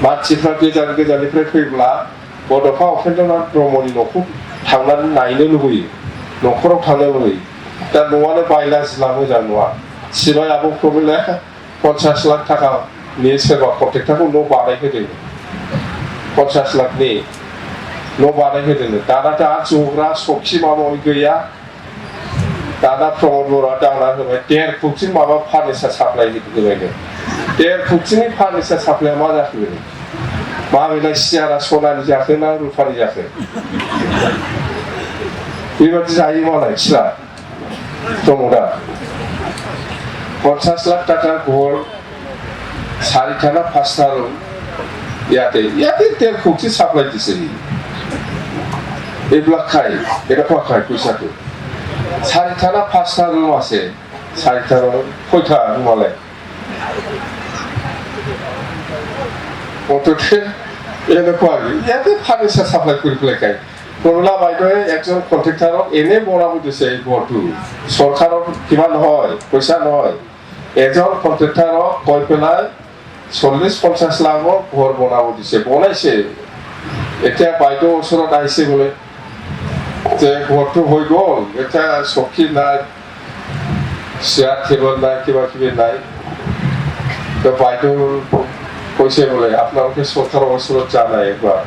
मानसिफ्रा गोजाननिफ्राय फैब्ला बड'फा उपेन्द्रनाथ ब्रह्मनि न'खौ थांनानै नायनो लुबैयो, न'खराव थांनो लुबैयो। दा न'आनो बायला जिला मोजां नङा। सिबाय आब' प्रमिलाया 50 लाख थाखानि सोरबा कन्ट्रेक्टरखौ न' बानायहोदों, 50 लाखनि न' बानायहोदों। दाना दा जग्रा सखि माबा माबि गैया। दाना प्रमद बर'आ दांना होबाय 1.5 फुटसिम माबा फार्निचार साप्लाय होबायनो। 1.5 फुटसिमनि फार्निचार साप्लाया मा जाखो बेनो? माबेलाय सियारा सनानि जाखो ना रुपानि जाखो? बेबादि जायो मालाय सिला प्रमदा। 50 लाख টাকা ঘর, 4টা না 5টা রুম, ইয়াতে 1.5 কোটি সাপ্লাই দিছে। এগুলা খায়, এটা খায় পয়সাকে। 4টা না 5টা রুম আছে, 4টা রুম কয়টা রুমালে? অতটে এনেকুৱা ইয়াতে ফাৰ্নিচাৰ সাপ্লাই কৰি পেলাই খায়। কমলা বাইদেৱে একজন কন্ট্ৰেক্টৰক এনে বনাব দিছে এই ঘৰটো। চৰকাৰৰ কিমান নহয়, পইচা নহয়। এজন কন্ট্ৰেক্টৰক কৈ পেলাই 40-50 লাখৰ ঘৰ বনাব দিছে, বনাইছে। এতিয়া বাইদেউ ওচৰত আহিছে বোলে যে ঘৰটো হৈ গ'ল, এতিয়া চকী নাই, চেয়াৰ টেবুল নাই, কিবা কিবি নাই। তো বাইদেউ কৈছে বোলে আপোনালোকে চৰকাৰৰ ওচৰত যোৱা নাই একবাৰ।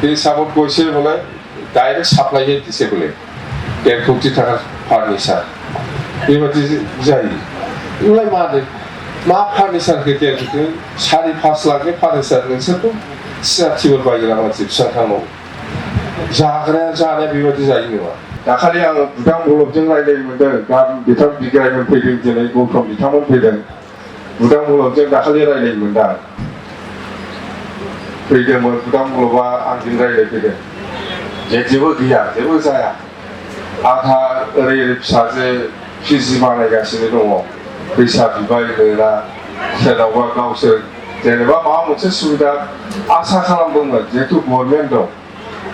এই হিচাপত কৈছে বোলে ডাইৰেক্ট সাপ্লাইহে দিছে বোলে 1.5 কোটি টাকার ফার্নিচার। बेबादि जायो। एलाय मा फार्निचारखौ 1.5 कोटी 4-5 लाखनि फार्निचार नोंसोरथ' सियार टेबोल बायग्रा मानसि फिसाथानाव जाग्राया जानाया बेबादि जायो नङा। दाखालि आङो बुदां बलबजों रायज्लायनो मोन्दों। बिथां बिग्रायमोन फैदों, दिनै गौतम बिथांमोन फैदों। बुदां बलबजों दाखालि रायज्लायनो मोनदां। फैदोंमोन बुदां बलबा आंजों रायज्लायफैदों जे जेबो गैया, जेबो जाया। आंहा ओरै फिसाजो पिजि बानायगासिनो दङ, फैसा बिबाय मोना। सोरनावबा गावसोर जेनेबा माबा मोनसे सुबिदा आसा खालामदोंमोन, जिहेतु गभर्नमेन्ट दं।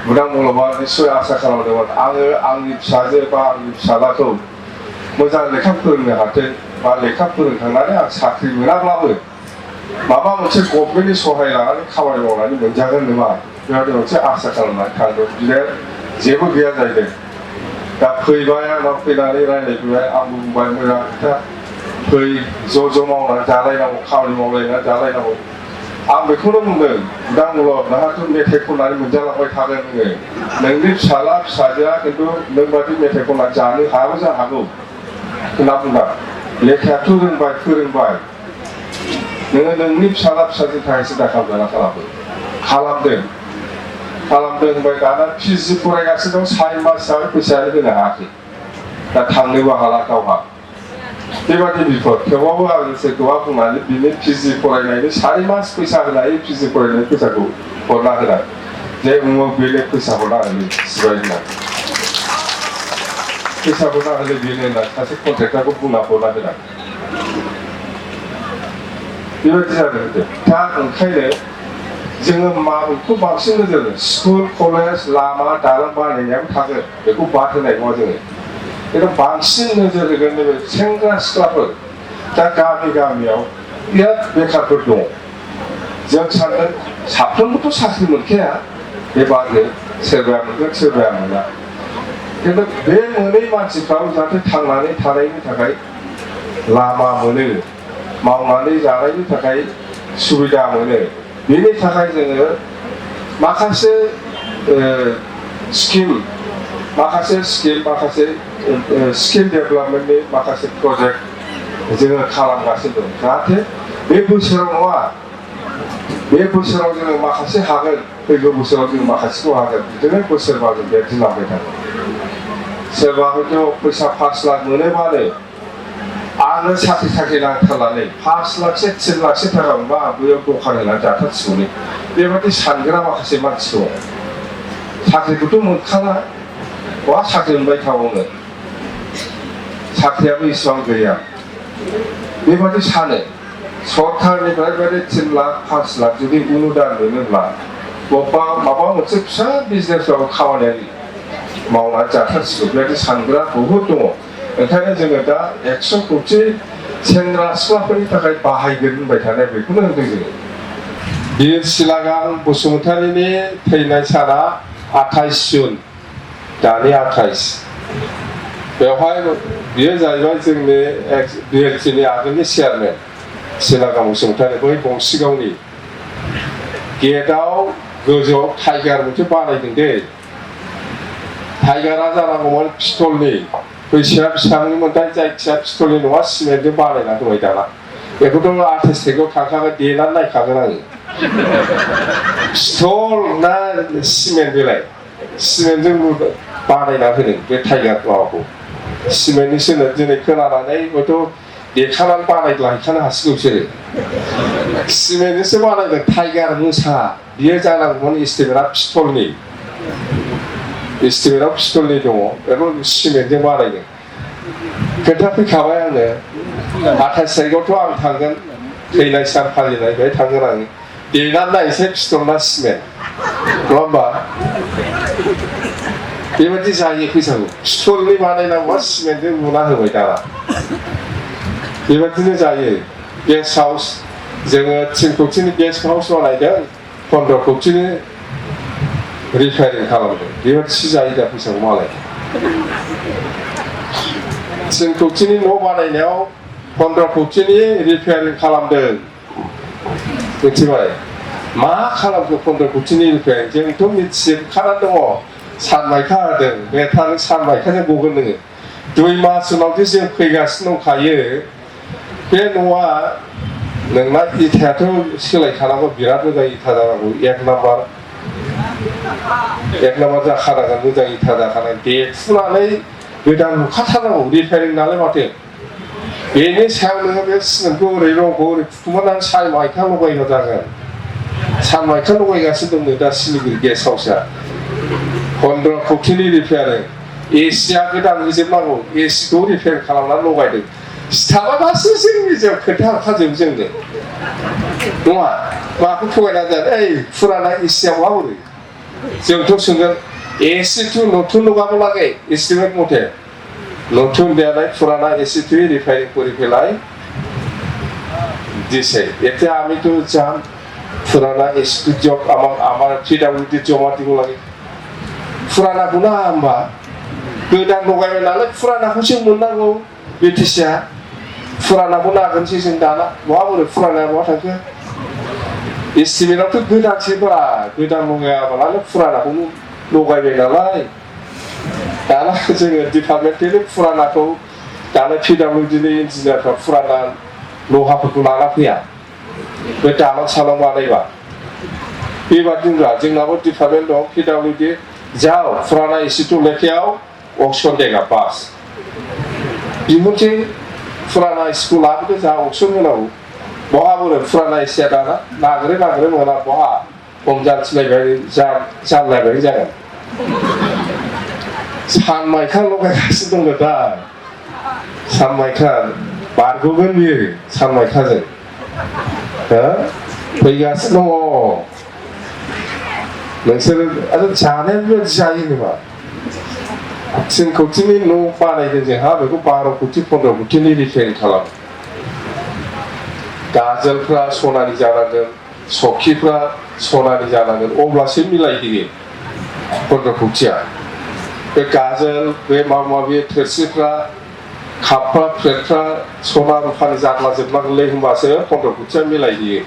बुदां बलबा निस्सय आसा खालामदोंमोन आङो आंनि फिसाजो बा आंनि फिसालाखौ मोजां लेखा फोरोंनो हाथों, बा लेखा फोरोंखांनानै आं साख्रि मोनाब्लाबो माबा मोनसे गभर्नमेन्टनि सहाय लानानै खामानि मावनानै मोनजागोन नामा, बेबायदि मोनसे आसा खालामनानै थांदों। बिदिनो जेबो गैया जाहैदों। दा फैबाय, आंनाव फैनानै रायज्लायफैबाय। आंबो बुंबाय मोजां खोथा, फै ज' मावनानै जालायनांगौ, खामानि मावलायनानै जालायनांगौ। आं बेखौनो बुंदों, बुदां बलब नोंहाथ' मेथाइ खननानै मोनजालांबाय थागोन नोङो। नोंनि फिसाला फिसाजोआ खिन्थु नोंबादि मेथाइ खननानै जानो हायाबो जानो हागौ होनना बुंदों। लेखायाथ' रोंबाय, फोरोंबाय, नोङो नोंनि फिसाला फिसाजोनि थाखाय सिन्था खालामदों होनबाय। दाना पिजि फरायगासिनो दं, 4 मास जाबाय फैसायानो होनो हायाखै। दा थांनोबो हाला गावहा। बेबादि बिपद। थेवबाबो आं सोरखौबा बुंनानै बिनि पिजि फरायनायनि 4 मास फैसा होनो हायो, पिजि फरायनायनि फैसाखौ हरना होनाय जे उमुक बेनो फैसा हरना होनो सिबाय होनना, फैसा हरना होनो बेनो होनना सासे कन्ट्रेक्टरखौ बुंना हरना होनाय। बेबायदि जादों। दा ओंखायनो जोङो माबेखौ बांसिन नोजोर होनो? स्कुल कलेज लामा दालां बानायनायाबो थागोन, बेखौ बाद होनाय नङा जोङो। खिन्थु बांसिन नोजोर होगोन नैबे सेंग्रा सिख्लाफोर। दा गामियाव बिराद बेखारफोर दङ। जों सानदों साफ्रोमबोथ' साख्रि मोनखाया, बे बादो सोरबाया मोनगोन सोरबाया मोना। खिन्थु बे मोनै मानसिफ्राबो जाहाथे थांनानै थानायनि थाखाय लामा मोनो, मावनानै जानायनि थाखाय सुबिदा मोनो, बेनि थाखाय जोङो माखासे स्किल डेभेलपमेन्टनि माखासे प्रजेक्ट जोङो खालामगासिनो दं। जाहाथे बे बोसोराव नङा, बे बोसोराव जोङो माखासे हागोन, फैगौ बोसोराव जों माखासेखौ हागोन। बिदिनो बोसोरबा जों बेरदिलांबाय थागोन। सोरबा हयथ' फैसा 5 लाख मोनोबानो आंनो साख्रि नांथारनानै 5 लाखसे 3 लाखसे थाखा मोनबा आं बैयाव दखान होनानै जाथारसिगौलै, बेबादि सानग्रा माखासे मानसि दङ। साख्रिखौथ' मोनखाला, बहा साख्रि मोनबाय थाबावनो, साख्रियाबो इसेबां गैया, बेबादि सानो। सरकारनिफ्राय बेबायदि 3 लाख 5 लाख जुदि अनुदान मोनोब्ला बबेबा माबा मोनसे फिसा बिजनेसआव खामानिया मावनानै जाथारसिगौ, बेबायदि सानग्रा बहुद दङ। ओंखायनो जोङो दा 100 कोटि सेंग्रा सिख्लाफोरनि थाखाय बाहायगोन होनबाय थानाय, बेखौनो होनदों जोङो। बिर सिलागां बसुमतारीनि थैनाय साना 28 जुन दानि 28 बेवहाय बियो जाहैबाय जोंनि BLTनि आगोलनि चेयारमेन सिलागां बसुमतारी बै गंसिगावनि गेटआव गोजौआव टाइगार मोनसे बानायदों दे टाइगारा जानांगौमोन पिस्तलनि फैसाया बेसेबांनिमोनथाय जायखिया पिस्तलनि नङा सिमेन्टजों बानायना दंबाय दाना बेखौथ' 28 थारिखआव थांखागोन देनानै नायखागोन आङो पिस्तल ना सिमेन्ट बेलाय सिमेन्टजों बानायना होदों बे टाइगार माबाखौ सिमेन्टनिसोनो दिनै खोनानानै हयथ' देखानानै बानायलांखानो हासिगौ बिसोरो सिमेन्टजोंसो बानायदों टाइगार मोसा बियो जानांगौमोन इस्टिमेटआ पिस्तलनि इस्टिमेटआव पिस्तलनि दङ बेखौ सिमेन्टजों बानायदों खोथा फैखाबाय आङो 28 थारिखआवथ' आं थांगोन थैनाय सान फालिनाय बेहाय थांगोन आङो देनानै नायनोसै पिस्तल ना सिमेन्ट नङा होमबा बेबायदि जायो फैसाखौ पिस्तलनि बानायनांगौआ सिमेन्टजों लुना होबाय दाना बेबायदिनो जायो गेस्ट हाउस जोङो 3 कौटिनि गेस्ट हाउस बानायदों 15 कौटिनि रिपेयारिं खालामदों बेबायदिसो जायो दा फैसाखौ मालाय 3 कौटिनि न' बानायनायाव 15 कौटिनि रिपेयारिं खालामदों मिथिबाय मा खालामखो 15 कौटिनि रिपेयारिं जोंथ' मिथिजोबखानानै दङ सानमायखा होदों बेटारि सानमायखाजों गगोन नोङो 2 मास उनावदि जों फैगासिनो दंखायो बे न'आ नोंना इथायाथ' सोलायखानांगौ बिराद मोजां इथा जानांगौ 1 नाम्बार जाखानांगोन मोजां इथा जाखानांगोन देफुनानै गोदान लुखाथारनांगौ रिपेयारिं नालाय माथो बेनि सायाव नोङो बे सिमेन्टखौ ओरै रंखौ ओरै फुखुमानानै सानमायखा लगायबा जागोन सानमायखा लगायगासिनो दंनो दा सिलिगुरि गेस्ट हाउसआ 15 कौटिनि रिपेयारिं एसिया गोदान होजोबनांगौ एसिखौ रिपेयार खालामनानै लगायदों स्टाफासो जोंनिजों खोथा होखाजोबो जोंनो नङा माखौ थगायना जादों ओइ फुराना एसिया माबोरै जोंथ' सोंगोन एसि टु नতুन लगाबो লাগে एस्टिमेट मथे नতুन দেয়ালাই পুরানা এসি টু রিপেয়ারিং করে ফেলাই দিছে এতে আমি তো জান পুরানা এসি টু জব আমার পিডব্লিউডি জমা দিব লাগে पुरानाखौ नाङा होमबा गोदान लगायबाय नालाय पुरानाखौसो मोननांगौ बिटिसिआ पुरानाखौ नागिरनोसै जों दाना माबोरै पुरानाया बहा थांखो एस्टिमेटआवथ' गोदानसोब्रा गोदान लगायाबालानो पुरानाखौ लगायबाय नालाय दाना जोङो डिपार्टमेन्टनि पुरानाखौ दाना पिडब्लिउडिनि इन्जिनियारफ्रा पुराना लहाफोरखौ लाना फैया बे दालां सालां बानायबा बेबादिनोब्रा जोंनाबो डिपार्टमेन्ट दं पिडब्लिउडि जाओ पुराना एसि टू लेखायाव ऑक्शन देगा पास बिमुंथि पुराना एसिखौ लाबोदो जा ऑक्शन होनांगौ बहा बोरै पुराना एसिया दाना नागिरै मोना बहा खम जानलायबाय जागोन सानमायखा लगायगासिनो दङ दा सानमायखा बारग'गोन बियो सानमायखाजों फैगासिनो दङ नोंसोर आरो जानाया बेबायदि जायो नामा 3 कौटिनि न' बानायदों जोंहा बेखौ 12 कौटि 15 कौटिनि रिपेयारिं खालामो गाजोलफ्रा सनानि जानांगोन सखिफ्रा सनानि जानांगोन अब्लासो मिलायहैयो 15 कौटिया बे गाजोल बे माबा माबि थोरसिफ्रा कापफ्रा प्लेटफ्रा सना रुफानि जाग्ला जोबनांगोनलै होमबासो 15 कौटिया मिलायहैयो